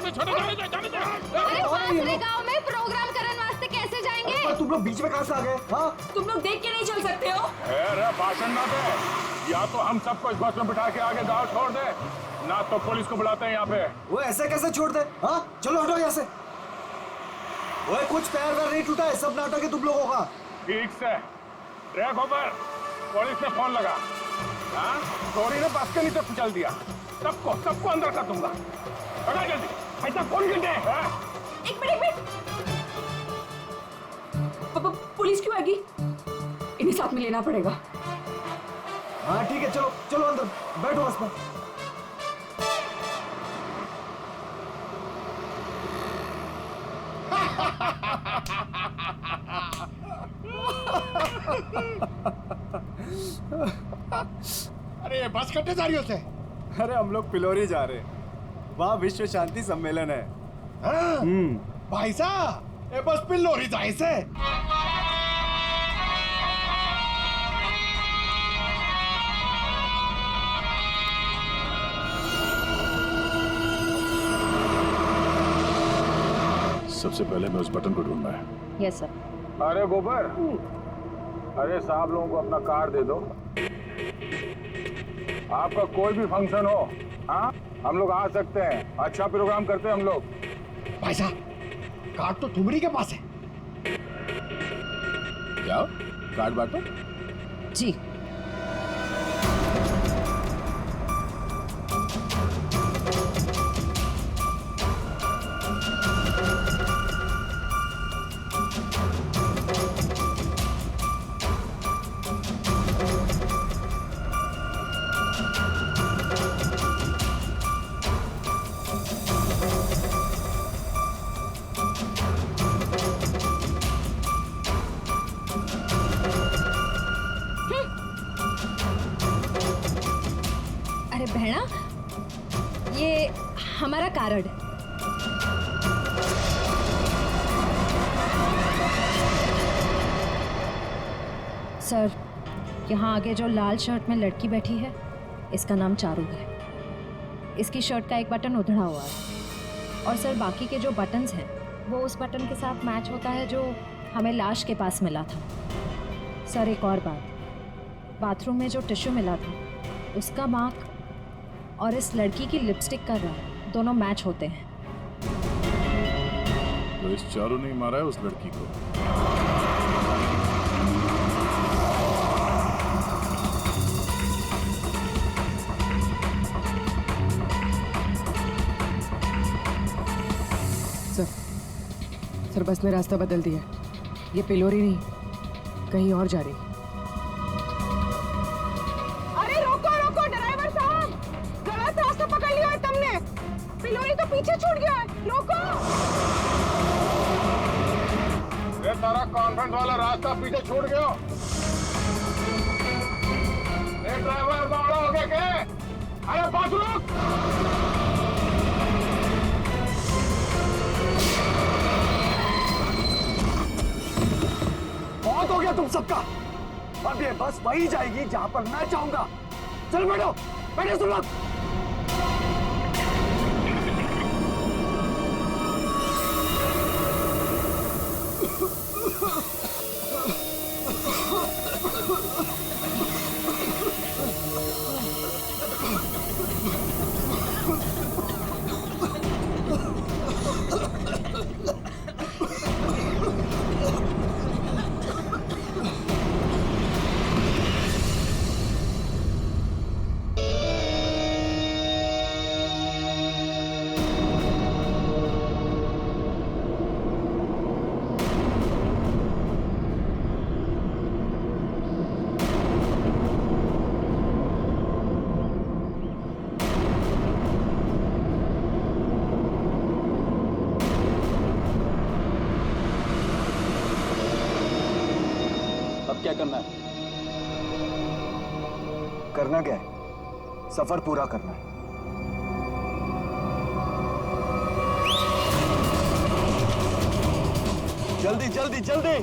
दूसरे गांव में प्रोग्राम करने वास्ते कैसे जाएंगे? तुम लोग बीच में कहां से आ गए? हाँ, तुम लोग देख के नहीं चल सकते हो? अरे भाषण ना दे, या तो हम सबको इस बस में बिठा के आगे गांव छोड़ दे, ना तो पुलिस को बुलाते हैं यहाँ पे। वो ऐसे कैसे छोड़ दे? हाँ, चलो हटो यहाँ से। वो कुछ पैर वैर नहीं टूटा है, सब नाटक है तुम लोगों का। ठीक से ट्रैक होकर पुलिस ने फोन लगा। हाँ, चोरी ने बस के नीचे कुचल दिया। सबको अंदर कर दूंगा। बता जल्दी, ऐसा कौन गिनते हैं? एक मिनट। पुलिस क्यों आएगी? इन्हें साथ में लेना पड़ेगा। हाँ ठीक है, चलो चलो अंदर बैठो बस में। अरे बस कट्टे जा रही होते? अरे हम लोग पिलोरी जा रहे हैं, वहाँ विश्व शांति सम्मेलन है। भाई साहब, ये बस पिलोरी जाए से। सबसे पहले मैं उस बटन को ढूंढना है। Yes sir. अरे गोबर, अरे साहब लोगों को अपना कार्ड दे दो। आपका कोई भी फंक्शन हो, हाँ, हम लोग आ सकते हैं। अच्छा प्रोग्राम करते हैं हम लोग। भाई साहब, कार्ड तो तुम्हारी के पास है। जाओ कार्ड बांटो। जी। अरे बहना, ये हमारा कार्ड है। सर, यहाँ आगे जो लाल शर्ट में लड़की बैठी है, इसका नाम चारू है। इसकी शर्ट का एक बटन उधड़ा हुआ है, और सर बाकी के जो बटन्स हैं वो उस बटन के साथ मैच होता है जो हमें लाश के पास मिला था। सर एक और बात, बाथरूम में जो टिश्यू मिला था उसका मार्क और इस लड़की की लिपस्टिक का रंग दोनों मैच होते हैं। तो इस चारू ने मारा है उस लड़की को। सर बस ने रास्ता बदल दिया। ये पिलोरी नहीं, कहीं और जा रही। अरे रोको रोको ड्राइवर साहब, गलत रास्ता पकड़ लिया है तुमने। पिलोरी तो पीछे छूट गया है, रोको। ये तारा कॉन्वेंट वाला रास्ता पीछे छूट गया। ये ड्राइवर बावड़ा हो गया क्या? अरे बात रुक। बहुत हो गया तुम सबका। अब ये बस वही जाएगी जहां पर मैं चाहूंगा। चलो बैठो, बैठो तुम लोग। क्या करना है? करना क्या है? सफर पूरा करना है। जल्दी जल्दी जल्दी।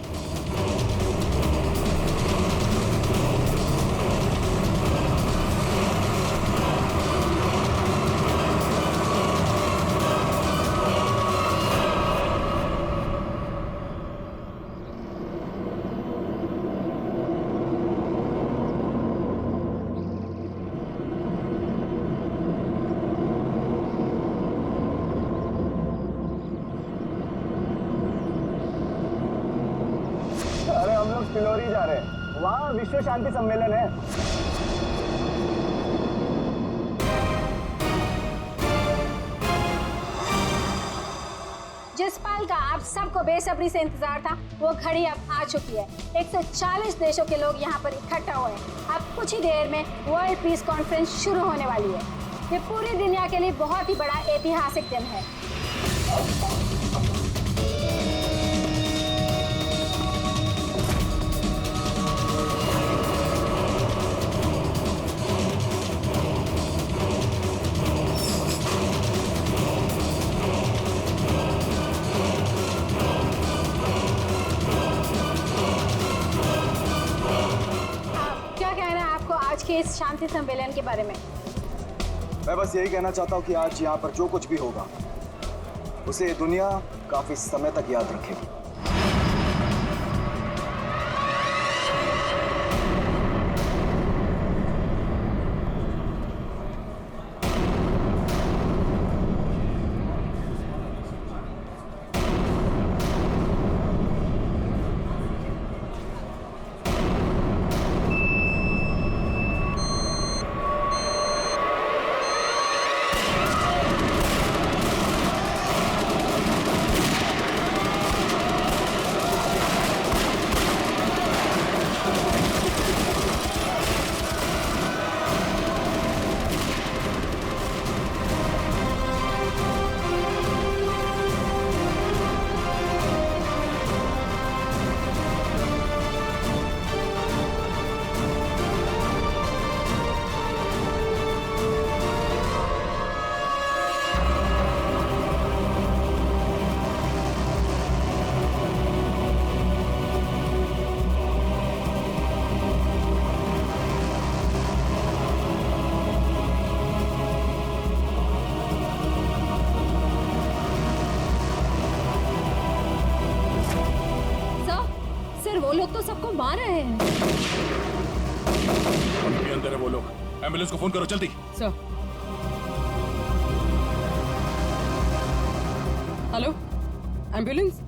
पिलोरी जा रहे हैं, वहाँ विश्व शांति सम्मेलन है। जिस पल का आप सबको बेसब्री से इंतजार था वो घड़ी अब आ चुकी है। 140 देशों के लोग यहाँ पर इकट्ठा हुए हैं। अब कुछ ही देर में वर्ल्ड पीस कॉन्फ्रेंस शुरू होने वाली है। ये पूरी दुनिया के लिए बहुत ही बड़ा ऐतिहासिक दिन है। क्या कहना है आपको आज के इस शांति सम्मेलन के बारे में? मैं बस यही कहना चाहता हूँ कि आज यहाँ पर जो कुछ भी होगा उसे ये दुनिया काफी समय तक याद रखेगी। सर वो लोग तो सबको मार रहे हैं। उनके अंदर है वो लोग। एम्बुलेंस को फोन करो जल्दी। सर। Hello, ambulance?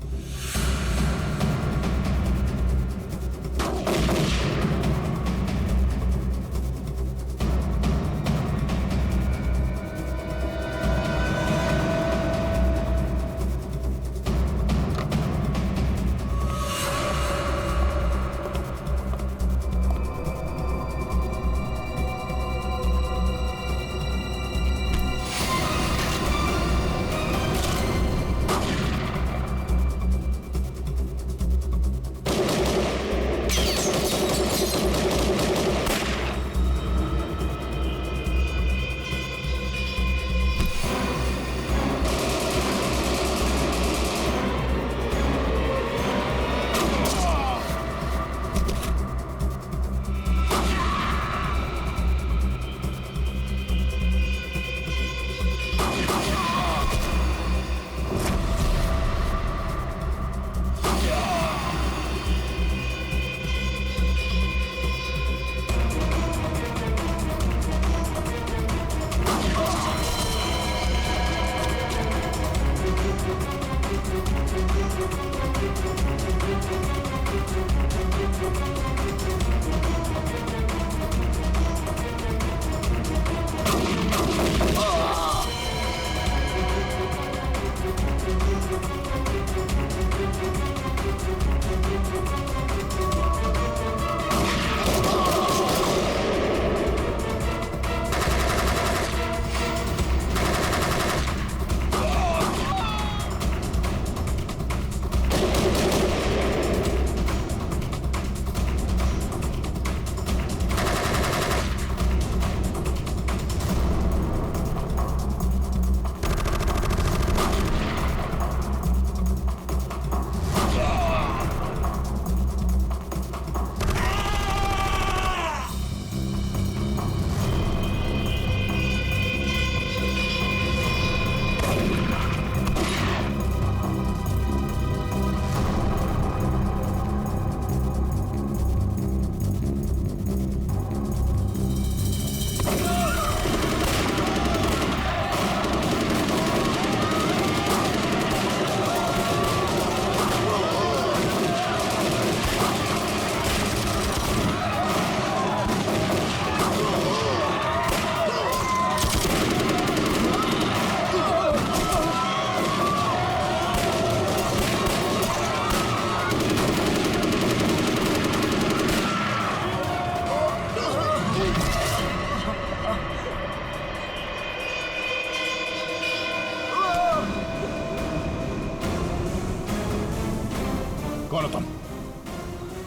कौन हो तुम?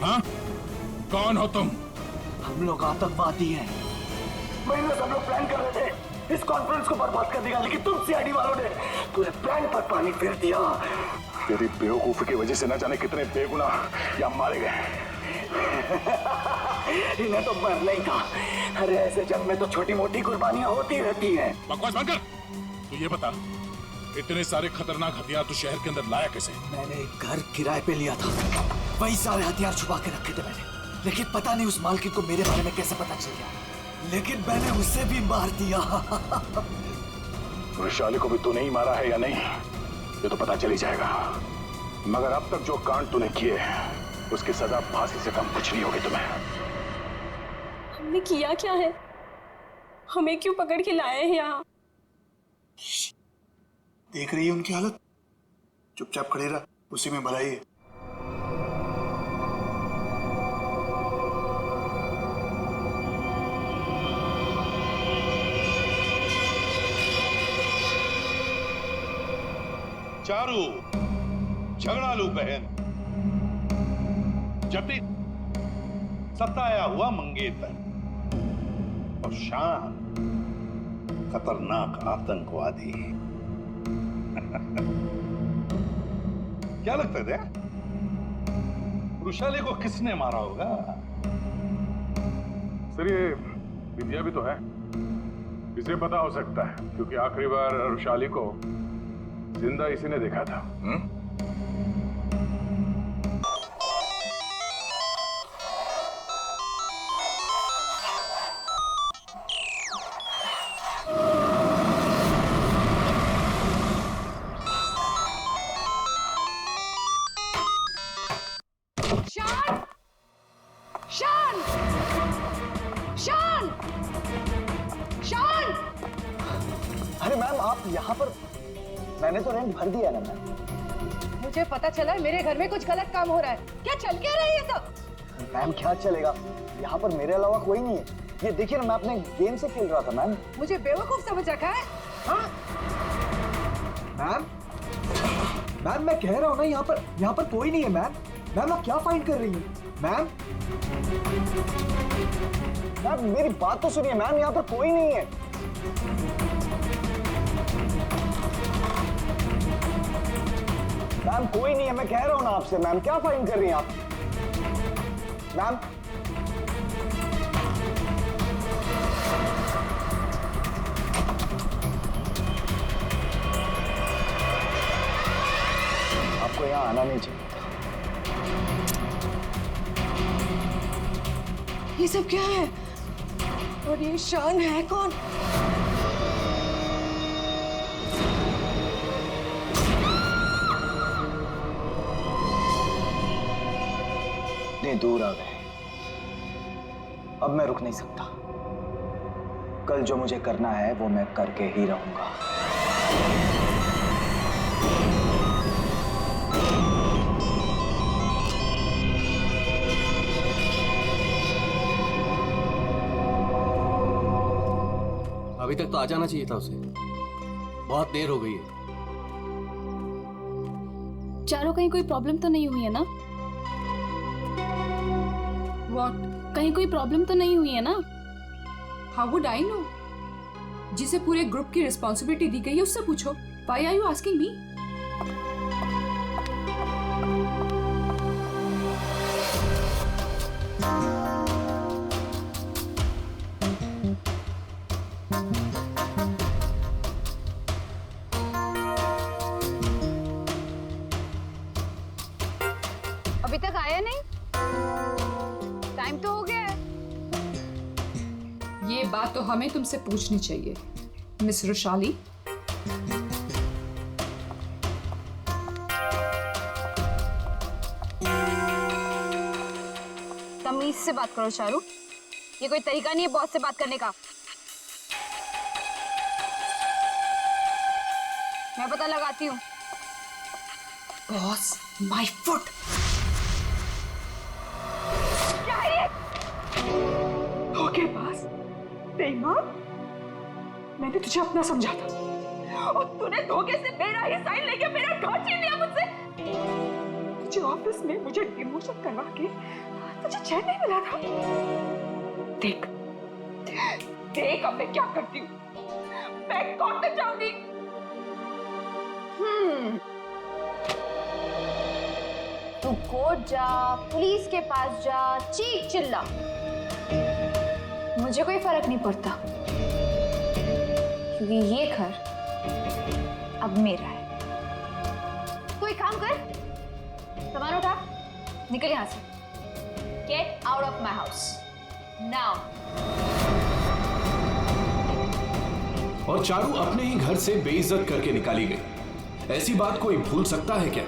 हाँ, कौन हो तुम? हम लोग आतंकवादी हैं। महीनों से हम लोग प्लान कर रहे थे इस कॉन्फ्रेंस को बर्बाद करने का, लेकिन तुम सीआईडी वालों ने पूरे प्लान पर पानी फेर दिया। तेरी बेवकूफी की वजह से न जाने कितने बेगुनाह यहाँ मारे गए। इन्हें तो मरना ही था। अरे ऐसे जंग में तो छोटी मोटी कुर्बानियां होती रहती हैं। बकवास बंद कर। तू ये बता, इतने सारे खतरनाक हथियार तू शहर के अंदर लाया कैसे? मैंने एक घर किराए पे लिया था, वही सारे हथियार छुपा के रखे थे मैंने। लेकिन पता नहीं उस मालकिन को मेरे बारे में कैसे पता चल गया, लेकिन मैंने उसे भी मार दिया। वैशाली को भी तूने ही मारा है या नहीं, ये तो पता चल ही जाएगा। मगर अब तक जो कांड तूने किए उसकी सजा फांसी से कम कुछ नहीं होगी तुम्हें। हमने किया क्या है? हमें क्यों पकड़ के लाए हैं यहाँ? देख रही है उनकी हालत, चुपचाप खड़े रहा, उसी में भलाई है। चारू, झगड़ालू बहन, जतिन, सताया हुआ मंगेतर और शान, खतरनाक आतंकवादी। क्या लगता है वैशाली को किसने मारा होगा? सर ये विद्या भी तो है, इसे पता हो सकता है क्योंकि आखिरी बार वैशाली को जिंदा इसी ने देखा था। शान! शान! शान! शान! अरे मैम आप यहाँ पर? मैंने तो रेंट भर दिया ना मैम। मुझे पता चला है मेरे घर में कुछ गलत काम हो रहा है। क्या चल क्या रहा है ये सब? मैम क्या चलेगा, यहाँ पर मेरे अलावा कोई नहीं है। ये देखिए ना, मैं अपने गेम से खेल रहा था मैम। मुझे बेवकूफ समझ रखा है? हाँ? मैम मैम मैं कह रहा हूँ ना, यहाँ पर कोई नहीं है मैम। मैम आप क्या फाइंड कर रही हैं? मैम मैम मेरी बात तो सुनिए मैम, यहाँ पर कोई नहीं है। मैम कोई नहीं है, मैं कह रहा हूँ ना आपसे। मैम क्या फाइंड कर रही हैं आप? मैम आपको यहाँ आना नहीं चाहिए था। ये सब क्या है? और ये शान है कौन? इतने दूर आ गए, अब मैं रुक नहीं सकता। कल जो मुझे करना है वो मैं करके ही रहूंगा। अभी तक तो आ जाना चाहिए था उसे, बहुत देर हो गई है। चारों कहीं कोई प्रॉब्लम तो नहीं हुई है ना? What? कहीं कोई प्रॉब्लम तो नहीं हुई है ना? How would I know? जिसे पूरे ग्रुप की रिस्पॉन्सिबिलिटी दी गई है उससे पूछो। Why are you asking me? अभी तक आया नहीं? टाइम तो हो गया है। ये बात तो हमें तुमसे पूछनी चाहिए, मिस वैशाली। तमीज से बात करो चारू, ये कोई तरीका नहीं है बॉस से बात करने का। मैं पता लगाती हूँ। Boss, my foot. क्या है ये? धोखेबाज, बेईमान। मैंने तुझे अपना समझा था और तूने धोखे से मेरा ही साइन लेके मेरा घर छीन लिया मुझसे। तुझे ऑफिस में मुझे डिमोशन करवा के तुझे चैन नहीं मिला था। देख देख अब मैं क्या करती हूँ, मैं कोर्ट तक जाऊंगी। तू कोर्ट जा, पुलिस के पास जा, चीख चिल्ला, मुझे कोई फर्क नहीं पड़ता, क्योंकि ये घर अब मेरा है। कोई काम कर, सामान उठा, निकल यहां से। Get out of my house now. और चारू अपने ही घर से बेइज्जत करके निकाली गई। ऐसी बात कोई भूल सकता है क्या?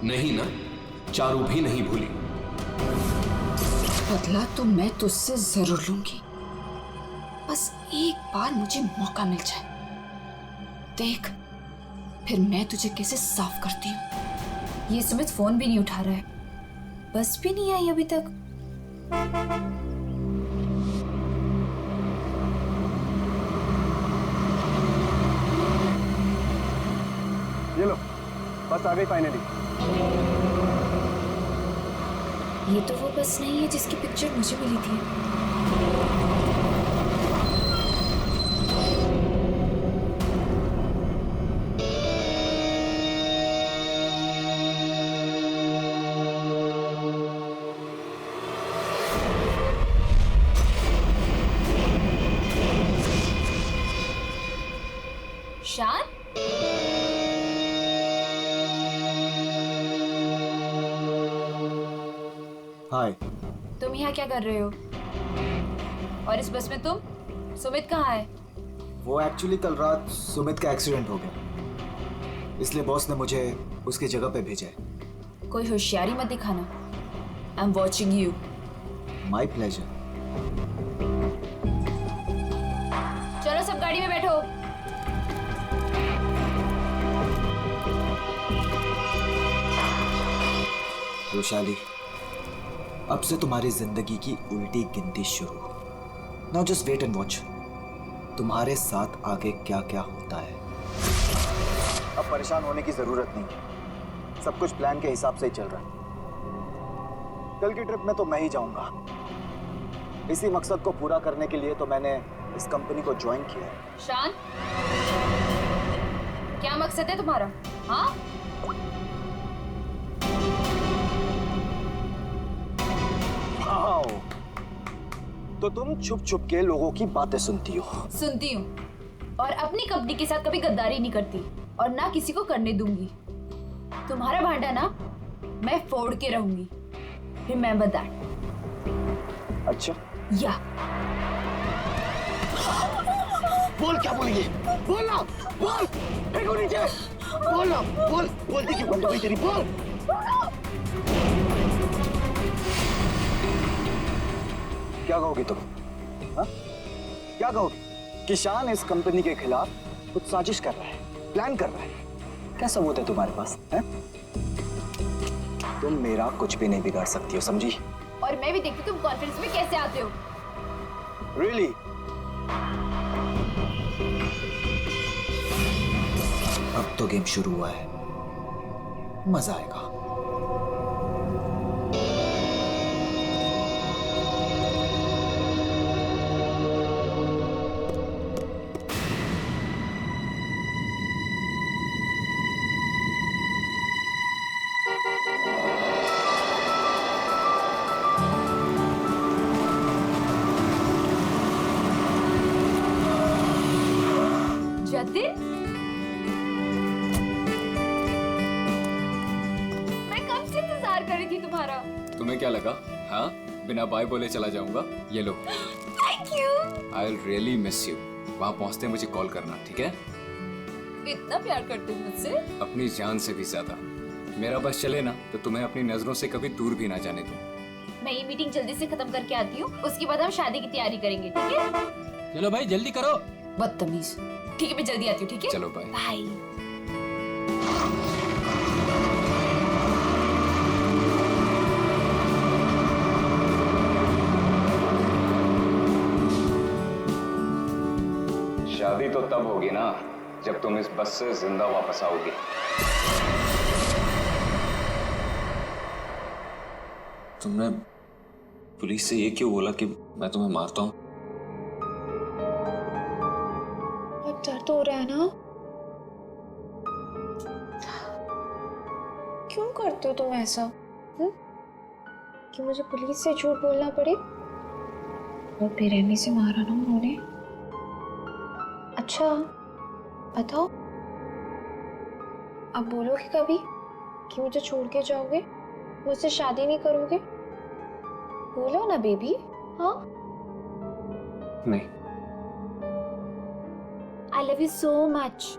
नहीं ना, चारू भी नहीं भूली। बदला तो मैं तुझसे जरूर लूंगी, बस एक बार मुझे मौका मिल जाए। देख फिर मैं तुझे कैसे साफ करती हूँ। ये सुमित फोन भी नहीं उठा रहा है, बस भी नहीं आई अभी तक। ये लो, बस आ गई फाइनली। ये तो वो बस नहीं है जिसकी पिक्चर मुझे मिली थी। शान, हाय। तुम यहाँ क्या कर रहे हो? और इस बस में तुम? सुमित कहाँ है? वो एक्चुअली कल रात सुमित का एक्सीडेंट हो गया, इसलिए बॉस ने मुझे उसकी जगह पे भेजा है। कोई होशियारी मत दिखाना। I am watching you. My pleasure. चलो सब गाड़ी में बैठो। वैशाली, अब से तुम्हारी जिंदगी की उल्टी गिनती शुरू। Now just wait and watch, तुम्हारे साथ आगे क्या क्या होता है। अब परेशान होने की जरूरत नहीं है, सब कुछ प्लान के हिसाब से ही चल रहा है। कल की ट्रिप में तो मैं ही जाऊंगा। इसी मकसद को पूरा करने के लिए तो मैंने इस कंपनी को ज्वाइन किया है। शान, क्या मकसद है तुम्हारा? हाँ, तो तुम छुप छुप के लोगों की बातें सुनती हो? सुनती हूँ, और अपनी कंपनी के साथ कभी गद्दारी नहीं करती और ना किसी को करने दूंगी। तुम्हारा भांडा ना मैं फोड़ के रहूंगी। Remember that. अच्छा, या बोल क्या बोलिए? बोल ना, बोल। फेंको नीचे। बोल ना, बोल। बोलती क्यों बंद हो गई तेरी? बोल। क्या कहोगी तुम? हाँ? क्या कहोगी कि शान इस कंपनी के खिलाफ कुछ साजिश कर रहा है, प्लान कर रहा है? क्या सबूत है तुम्हारे पास? है? तुम मेरा कुछ भी नहीं बिगाड़ सकती हो, समझी? और मैं भी देखती तुम कॉन्फ्रेंस में कैसे आते हो। Really? अब तो गेम शुरू हुआ है, मजा आएगा। जतिन, मैं कब से इंतजार कर रही थी तुम्हारा। तुम्हें क्या लगा? हाँ, बिना बाय बोले चला जाऊंगा? ये लो। Thank you. I will really miss you. वहाँ पहुँचते मुझे कॉल करना, ठीक है? इतना प्यार करते हो मुझसे? अपनी जान से भी ज्यादा। मेरा बस चले ना तो तुम्हें अपनी नजरों से कभी दूर भी ना जाने दूं। मैं ये मीटिंग जल्दी से खत्म करके आती हूँ, उसके बाद हम शादी की तैयारी करेंगे, ठीक है? चलो भाई जल्दी करो। बदतमीज। ठीक है, मैं जल्दी आती हूँ, ठीक है? चलो बाय। बाय। शादी तो तब होगी ना जब तुम इस बस से जिंदा वापस आओगे। तुमने पुलिस से ये क्यों बोला कि मैं तुम्हें मारता हूँ? बहुत दर्द हो रहा है ना? क्यों करते हो तुम ऐसा? कि मुझे पुलिस से झूठ बोलना पड़े? और बेरहमी से मारा ना उन्होंने। अच्छा बताओ, अब बोलोगे कभी कि मुझे छोड़ के जाओगे, मुझसे शादी नहीं करोगे? बोलो ना बेबी। हाँ, नहीं। I love you so much.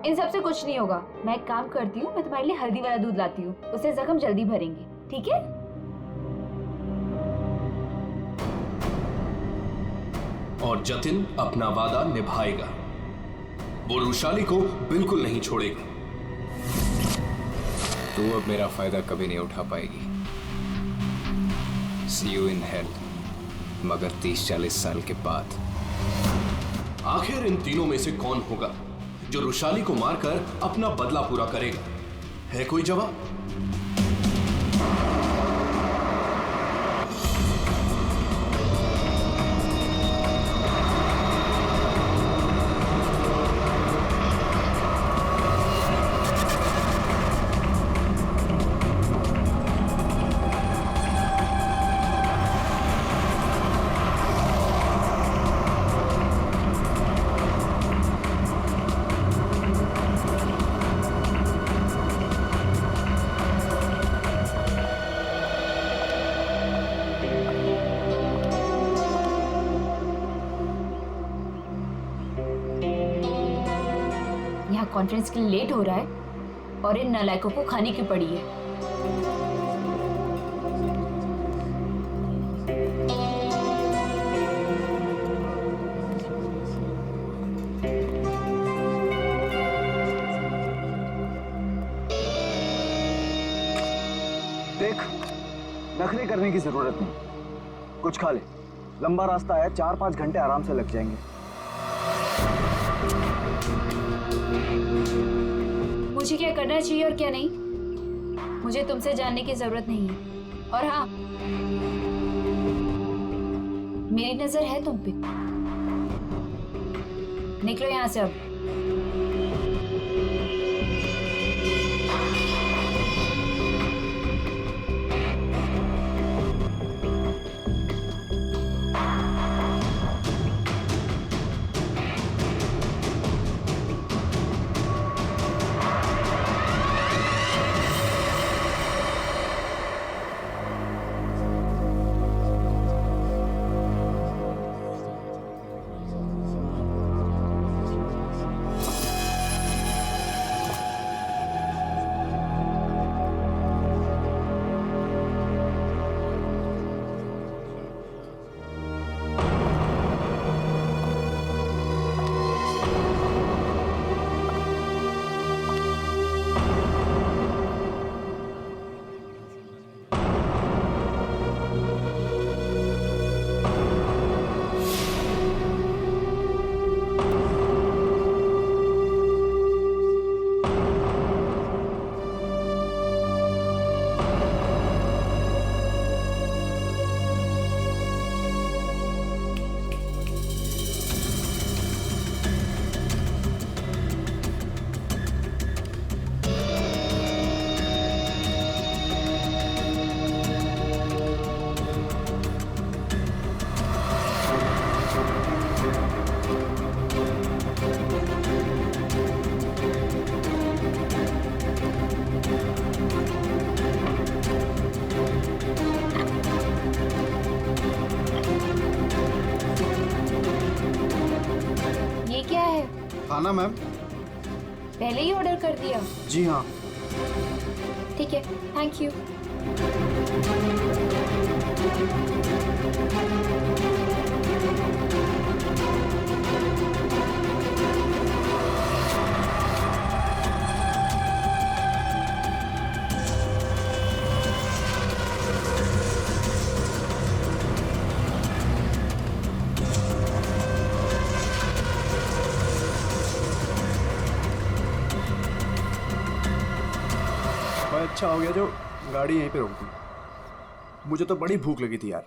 इन सब से कुछ नहीं होगा। मैं एक काम करती हूँ, मैं तुम्हारे लिए हल्दी वाला दूध लाती हूँ, उससे जख्म जल्दी भरेंगे, ठीक है? और जतिन अपना वादा निभाएगा। वो रुशाली को बिल्कुल नहीं छोड़ेगा। तू अब मेरा फायदा कभी नहीं उठा पाएगी। See you in hell, मगर 30-40 साल के बाद। आखिर इन तीनों में से कौन होगा जो रुशाली को मारकर अपना बदला पूरा करेगा? है कोई जवाब? कॉन्फ्रेंस के लिए लेट हो रहा है और इन नालायकों को खाने की पड़ी है। देख, नखरे करने की जरूरत नहीं, कुछ खा ले। लंबा रास्ता है, 4-5 घंटे आराम से लग जाएंगे। मुझे क्या करना चाहिए और क्या नहीं, मुझे तुमसे जानने की जरूरत नहीं है। और हाँ, मेरी नजर है तुम पे। निकलो यहाँ से अब। खाना मैम? पहले ही ऑर्डर कर दिया? जी हाँ। ठीक है, थैंक यू। अच्छा हो गया जो गाड़ी यहीं पे रोक दी। मुझे तो बड़ी भूख लगी थी यार।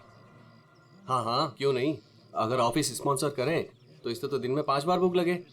हाँ हाँ, क्यों नहीं। अगर ऑफिस स्पॉन्सर करें तो इससे तो दिन में 5 बार भूख लगे।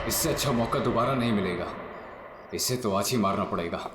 इससे अच्छा मौका दोबारा नहीं मिलेगा। इसे तो आज ही मारना पड़ेगा।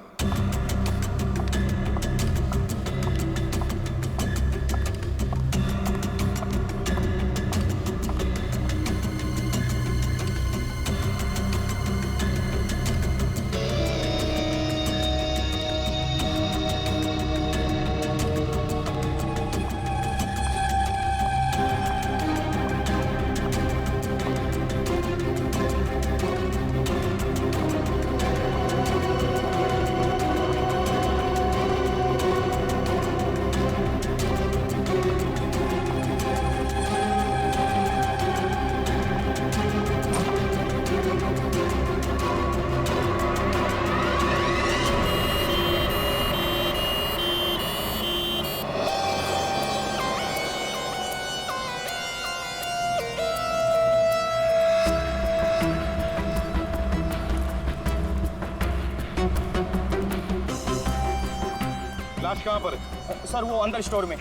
लाश कहाँ पर है? सर वो अंदर स्टोर में।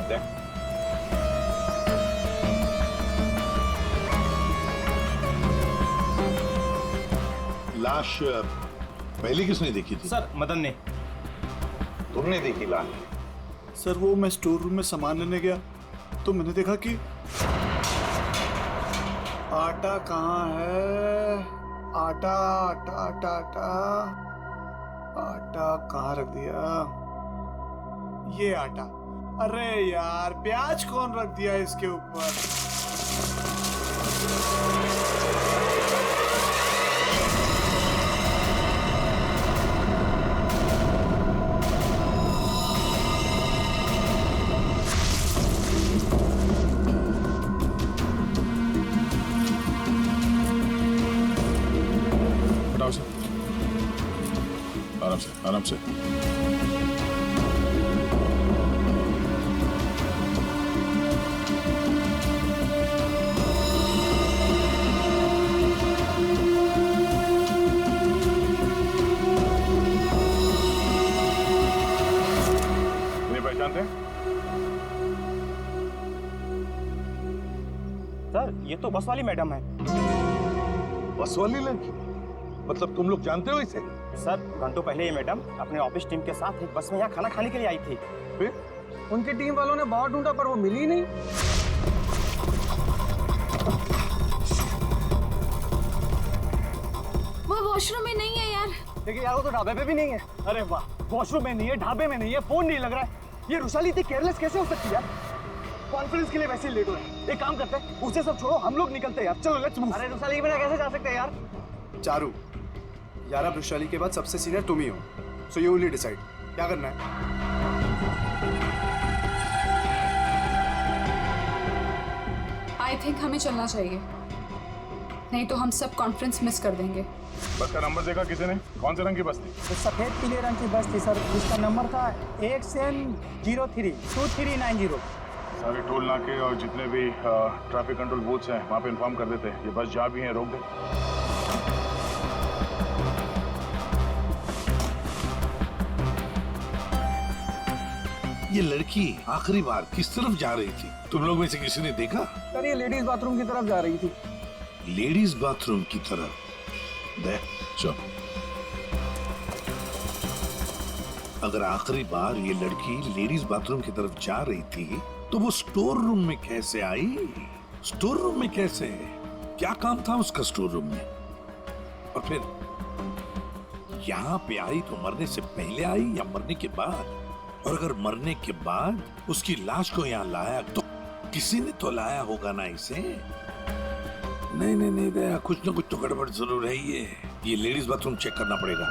देख। लाश पहले किसने देखी थी? सर मदन ने। तुमने देखी लाश? सर वो मैं स्टोर रूम में सामान लेने गया तो मैंने देखा कि आटा कहाँ है? आटा आटा आटा आटा आटा कहाँ रख दिया? ये आटा। अरे यार प्याज कौन रख दिया इसके ऊपर? हटाओ से, आराम से, आराम से। पहचानते हैं? सर ये तो बस वाली मैडम है। बस वाली लड़की? मतलब तुम लोग जानते हो इसे? सर घंटों पहले ये मैडम अपने ऑफिस टीम के साथ एक बस में यहाँ खाना खाने के लिए आई थी। फिर उनकी टीम वालों ने बहुत ढूंढा पर वो मिली ही नहीं। वो वॉशरूम में नहीं है यार। देखिए यार वो तो ढाबे पे भी नहीं है। अरे वाह, वॉशरूम में नहीं है, ढाबे में नहीं है, फोन नहीं लग रहा है। ये रुशाली इतनी केयरलेस कैसे हो सकती है यार? कॉन्फ्रेंस के लिए वैसे ही लेट हो रहे हैं। एक काम करते हैं, उसे सब छोड़ो, हम लोग निकलते हैं यार। चलो लेट्स मूव। अरे रुशाली के बिना कैसे जा सकते हैं यार? चारू यार, अब वैशाली के बाद सबसे सीनियर तुम ही हो, सो यू विल डिसाइड क्या करना है। आई थिंक हमें चलना चाहिए, नहीं तो हम सब कॉन्फ्रेंस मिस कर देंगे। बस का नंबर देखा किसी ने? कौन से रंग की बस थी? तो सफेद पीले रंग की बस थी सर, जिसका नंबर था XN032390। सारे टोल नाके और जितने भी ट्रैफिक कंट्रोल बूथ्स हैं वहाँ पे इन्फॉर्म कर देते हैं। ये बस जहाँ भी हैं रोक दे। ये लड़की आखिरी बार किस तरफ जा रही थी? तुम लोग में से किसी ने देखा? सर ये लेडीज बाथरूम की तरफ जा रही थी। लेडीज बाथरूम की तरफ? देख चलो, अगर आखिरी बार ये लड़की लेडीज बाथरूम की तरफ जा रही थी तो वो स्टोर रूम में कैसे आई? स्टोर रूम में कैसे? क्या काम था उसका स्टोर रूम में? और फिर यहाँ पे आई तो मरने से पहले आई या मरने के बाद? और अगर मरने के बाद उसकी लाश को यहाँ लाया तो किसी ने तो लाया होगा ना इसे? नहीं नहीं नहीं दया, कुछ ना कुछ तो गड़बड़ जरूर है। ये लेडीज बाथरूम चेक करना पड़ेगा।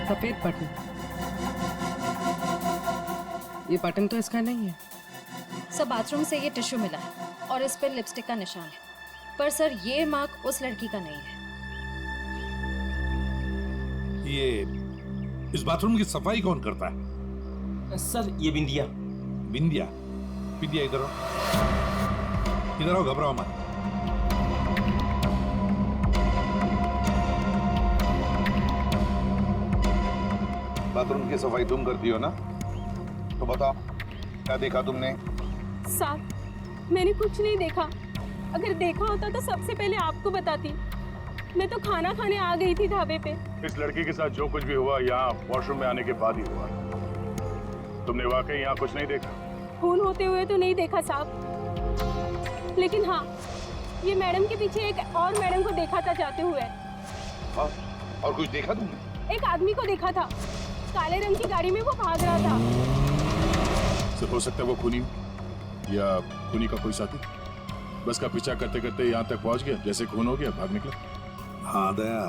सफेद बटन, ये बटन तो इसका नहीं है। सर बाथरूम से ये टिश्यू मिला है और इस पर लिपस्टिक का निशान है, पर सर ये मार्क उस लड़की का नहीं है। ये इस बाथरूम की सफाई कौन करता है? सर ये बिंदिया। बिंदिया? बिंदिया इधर आओ, इधर आओ, घबराओ मत। बाथरूम की सफाई तुम करती हो ना? तो बताओ क्या देखा तुमने? साहब मैंने कुछ नहीं देखा। अगर देखा होता तो सबसे पहले आपको बताती। मैं तो खाना खाने आ गई थी ढाबे पे। इस लड़की के साथ जो कुछ भी हुआ यहाँ वॉशरूम में आने के बाद ही हुआ। तुमने वाकई यहाँ कुछ नहीं देखा? खून होते हुए तो नहीं देखा साहब, लेकिन हाँ ये मैडम के पीछे एक और मैडम को देखा था जाते हुए। और कुछ देखा तुमने? एक आदमी को देखा था, काले रंग की गाड़ी में वो भाग रहा था। सिर्फ हो सकता है वो खूनी या खूनी का कोई साथी बस का पीछा करते करते यहाँ तक पहुँच गया, जैसे खून हो गया भाग निकला। हाँ दया,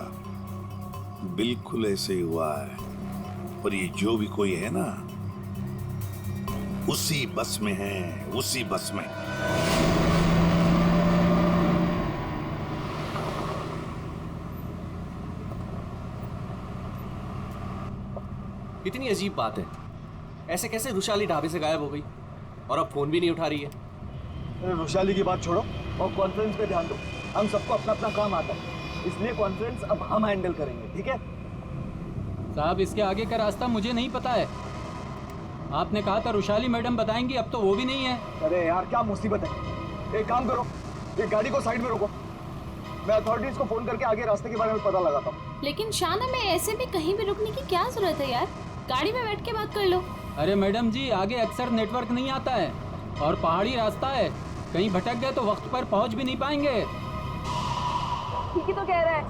बिल्कुल ऐसे ही हुआ है। पर ये जो भी कोई है ना, उसी बस में है, उसी बस में। कितनी अजीब बात है, ऐसे कैसे रुशाली ढाबे से गायब हो गई और अब फोन भी नहीं उठा रही है? रुशाली की बात छोड़ो और कॉन्फ्रेंस पे ध्यान दो। हम सबको अपना अपना काम आता है, इसलिए कॉन्फ्रेंस अब हम हैंडल करेंगे, ठीक है? साहब इसके आगे का रास्ता मुझे नहीं पता है। आपने कहा था रुशाली मैडम बताएंगी, अब तो वो भी नहीं है। अरे यार क्या मुसीबत है। एक काम करो, एक गाड़ी को साइड में रोको, मैं अथॉरिटीज को फोन करके आगे रास्ते के बारे में पता लगाता हूँ। लेकिन शाना में ऐसे भी कहीं भी रुकने की क्या जरूरत है यार, गाड़ी में बैठ के बात कर लो। अरे मैडम जी आगे अक्सर नेटवर्क नहीं आता है और पहाड़ी रास्ता है, कहीं भटक गए तो वक्त पर पहुंच भी नहीं पाएंगे। ठीक ही तो कह रहा है,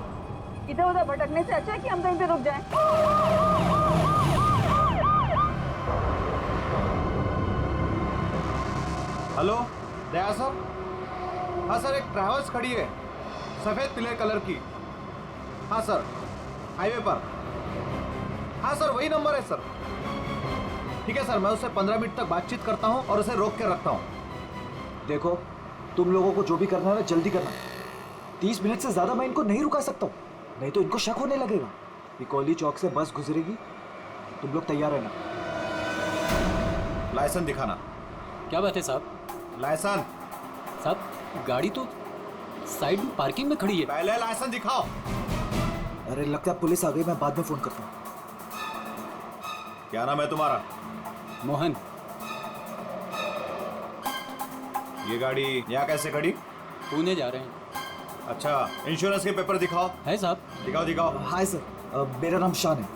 इधर उधर भटकने से अच्छा है कि हम कहीं पे रुक जाएं। हेलो दया सर? हाँ सर, एक ट्रैवल्स खड़ी है सफेद पीले कलर की। हाँ सर, हाईवे पर। हाँ सर वही नंबर है सर। ठीक है सर, मैं उससे 15 मिनट तक बातचीत करता हूँ और उसे रोक के रखता हूँ। देखो तुम लोगों को जो भी करना है ना जल्दी करना। 30 मिनट से ज्यादा मैं इनको नहीं रुका सकता हूँ, नहीं तो इनको शक होने लगेगा। पिकोली चौक से बस गुजरेगी, तुम लोग तैयार रहना। लाइसेंस दिखाना। क्या बात है साहब? लाइसेंस साहब गाड़ी तो साइड में पार्किंग में खड़ी है। पहले लाइसेंस दिखाओ। अरे लगता है पुलिस आ गई, मैं बाद में फोन करता हूँ। क्या नाम है तुम्हारा? मोहन। ये गाड़ी यहाँ कैसे खड़ी? पुणे जा रहे हैं। अच्छा, इंश्योरेंस के पेपर दिखाओ। है साहब? दिखाओ दिखाओ। हाय सर, मेरा नाम शान है।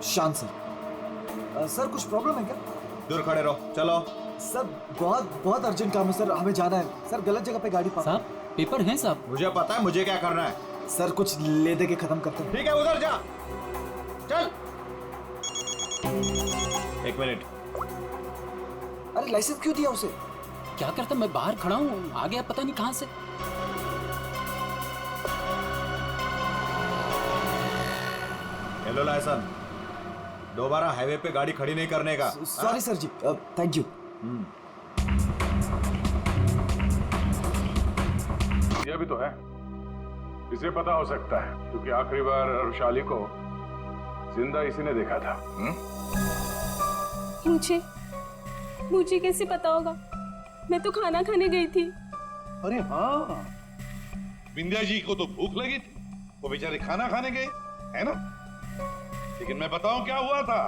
शान सर। सर कुछ प्रॉब्लम है क्या? दूर खड़े रहो, चलो। सर बहुत बहुत अर्जेंट काम है सर, हमें जाना है। सर गलत जगह पे गाड़ी पार्क। साहब पेपर हैं साहब? मुझे पता है मुझे क्या करना है। सर कुछ ले दे के खत्म करते हैं। ठीक है उधर जा, चल। 1 मिनट। अरे लाइसेंस क्यों दिया उसे? क्या करता, मैं बाहर खड़ा हूँ, आ गया पता नहीं कहाँ से। हेलो लाइसेंस, दोबारा हाईवे पे गाड़ी खड़ी नहीं करने का। सॉरी सर जी, थैंक यू। बिंदिया भी तो है, इसे पता हो सकता है क्योंकि आखिरी बार रुशाली को जिंदा इसी ने देखा था। मुझे कैसे पता होगा? मैं तो खाना खाने गई थी। अरे हाँ, बिंदिया जी को तो भूख लगी थी, वो बेचारे खाना खाने गए, है ना? लेकिन मैं बताऊं क्या हुआ था।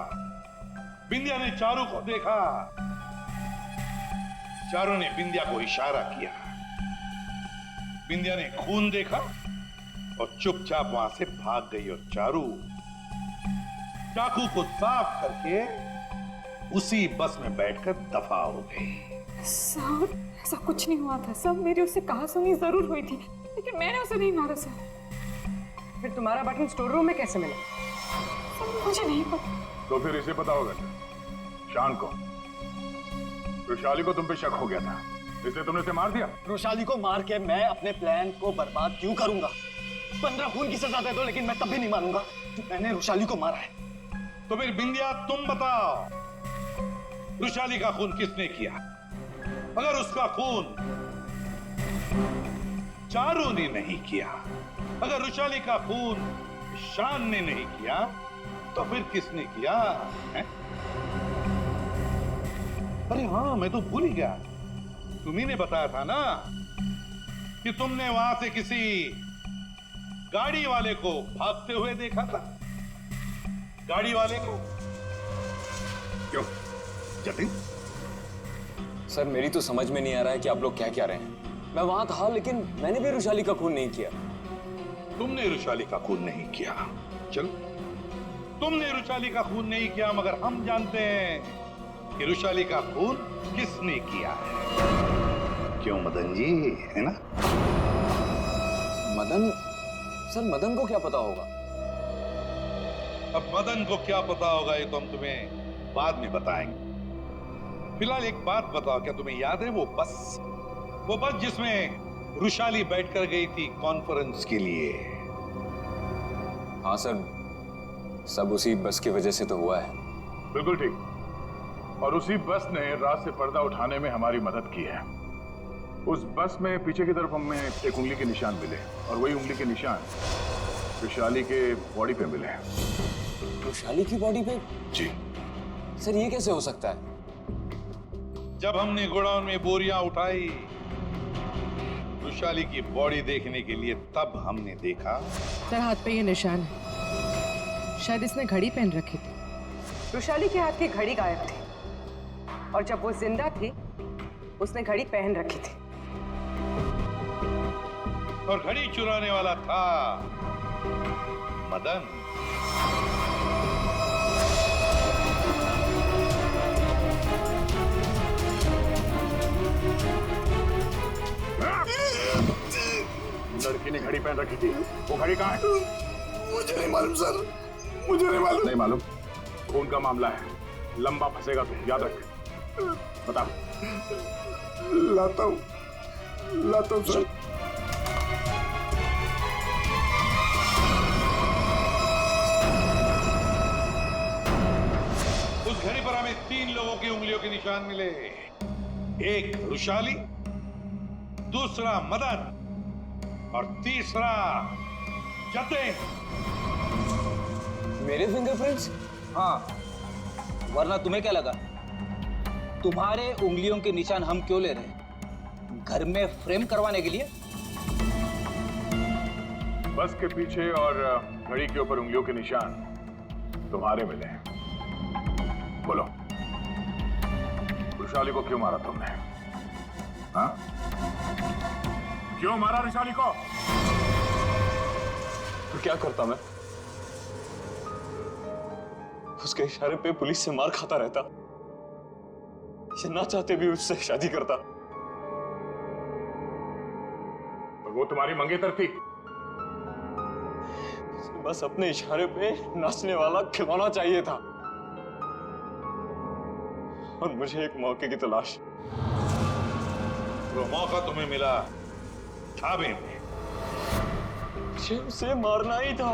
बिंदिया ने चारू को देखा, चारू ने बिंदिया को इशारा किया, बिंदिया ने खून देखा और चुपचाप वहां से भाग गई और चारू चाकू को साफ करके उसी बस में बैठकर दफा हो गई। साहब ऐसा कुछ नहीं हुआ था साहब, मेरी उससे कहासुनी जरूर हुई थी लेकिन मैंने उसे नहीं मारा साहब। फिर तुम्हारा बटन स्टोर रूम में कैसे मिला? मुझे नहीं पता। तो फिर इसे पता होगा शान को, रुशाली को तुम पे शक हो गया था इसलिए तुमने इसे मार दिया। रुशाली को मार के मैं अपने प्लान को बर्बाद क्यों करूंगा? 15 खून की सजा दे दो लेकिन मैं कभी नहीं मानूंगा मैंने रुशाली को मारा है। तो फिर बिंदिया तुम बताओ, रुशाली का खून किसने किया? अगर उसका खून चारू ने नहीं किया, अगर रुशाली का खून शान ने नहीं किया, तो फिर किसने किया है? अरे हाँ, मैं तो भूल ही गया, तुम्ही ने बताया था ना कि तुमने वहां से किसी गाड़ी वाले को भागते हुए देखा था। गाड़ी वाले को क्यों जतिन? सर मेरी तो समझ में नहीं आ रहा है कि आप लोग क्या कह रहे हैं। मैं वहां था लेकिन मैंने भी रुशाली का खून नहीं किया। तुमने रुशाली का खून नहीं किया, चलो तुमने रुशाली का खून नहीं किया, मगर हम जानते हैं कि रुशाली का खून किसने किया है। क्यों मदन जी, है ना? मदन? सर मदन को क्या पता होगा? अब मदन को क्या पता होगा ये तो हम तुम्हें बाद में बताएंगे। फिलहाल एक बात बताओ, क्या तुम्हें याद है वो बस जिसमें रुशाली बैठकर गई थी कॉन्फ्रेंस के लिए? हाँ सर, सब उसी बस की वजह से तो हुआ है। बिल्कुल ठीक, और उसी बस ने रात से पर्दा उठाने में हमारी मदद की है। उस बस में पीछे की तरफ हमें एक उंगली के निशान मिले और वही उंगली के निशान रुशाली के बॉडी पे मिले। रुशाली की बॉडी पे? जी सर, ये कैसे हो सकता है? जब हमने गोडाउन में बोरियां उठाई रुशाली की बॉडी देखने के लिए, तब हमने देखा सर हाथ पे ये निशान है, शायद इसने घड़ी पहन रखी थी। रुशाली के हाथ की घड़ी गायब थी और जब वो जिंदा थी उसने घड़ी पहन रखी थी। और घड़ी चुराने वाला था मदन। लड़की ने घड़ी पहन रखी थी, वो घड़ी कहाँ है? मुझे नहीं मालूम सर, मुझे नहीं मालूम। नहीं मालूम? खून का मामला है, लंबा फंसेगा तो याद रख। बता। लाता हूँ सर। उस घड़ी पर हमें 3 लोगों की उंगलियों के निशान मिले, एक रुशाली, दूसरा मदन और तीसरा जतिन। मेरे फिंगरप्रिंट्स? हाँ, वरना तुम्हें क्या लगा तुम्हारे उंगलियों के निशान हम क्यों ले रहे हैं? घर में फ्रेम करवाने के लिए? बस के पीछे और घड़ी के ऊपर उंगलियों के निशान तुम्हारे मिले हैं। बोलो, रुशाली को क्यों मारा तुमने? हाँ? क्यों मारा रुशाली को? तो क्या करता मैं? उसके इशारे पे पुलिस से मार खाता रहता, ये ना चाहते भी उससे शादी करता। और वो तुम्हारी मंगेतर थी? बस अपने इशारे पे नाचने वाला खिलौना चाहिए था और मुझे एक मौके की तलाश। वो मौका तुम्हें मिला ढाबे में। मुझे उसे मारना ही था।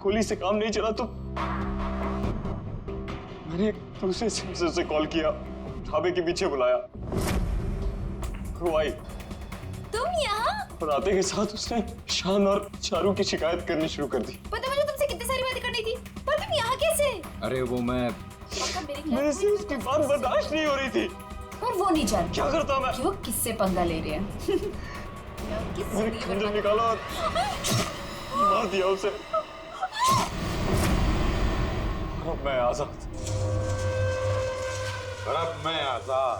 गोली से काम नहीं चला तो मैंने एक दूसरे सिम से कॉल किया, ढाबे के पीछे बुलाया। वो आई तुम यहाँ? और आते के साथ उसने शान और चारू की शिकायत करनी शुरू कर दी। पता मुझे तुमसे कितनी सारी बातें करनी थी, पर तुम यहाँ कैसे? अरे वो मेरे से उसकी बात बर्दाश्त नहीं हो रही थी। और वो नहीं जानता क्या करता मैं? कि वो किससे पंगा ले रहे हैं। मैंने खंजर निकाला और मार दिया उसे। अब मैं आजाद। और अब मैं आजाद।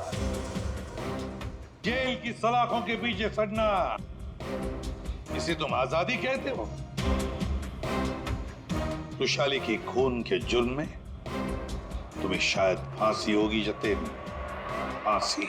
जेल की सलाखों के पीछे सड़ना, इसे तुम आजादी कहते हो? रुशाली के खून के जुर्म में तुम्हें शायद फांसी होगी जतेन, फांसी।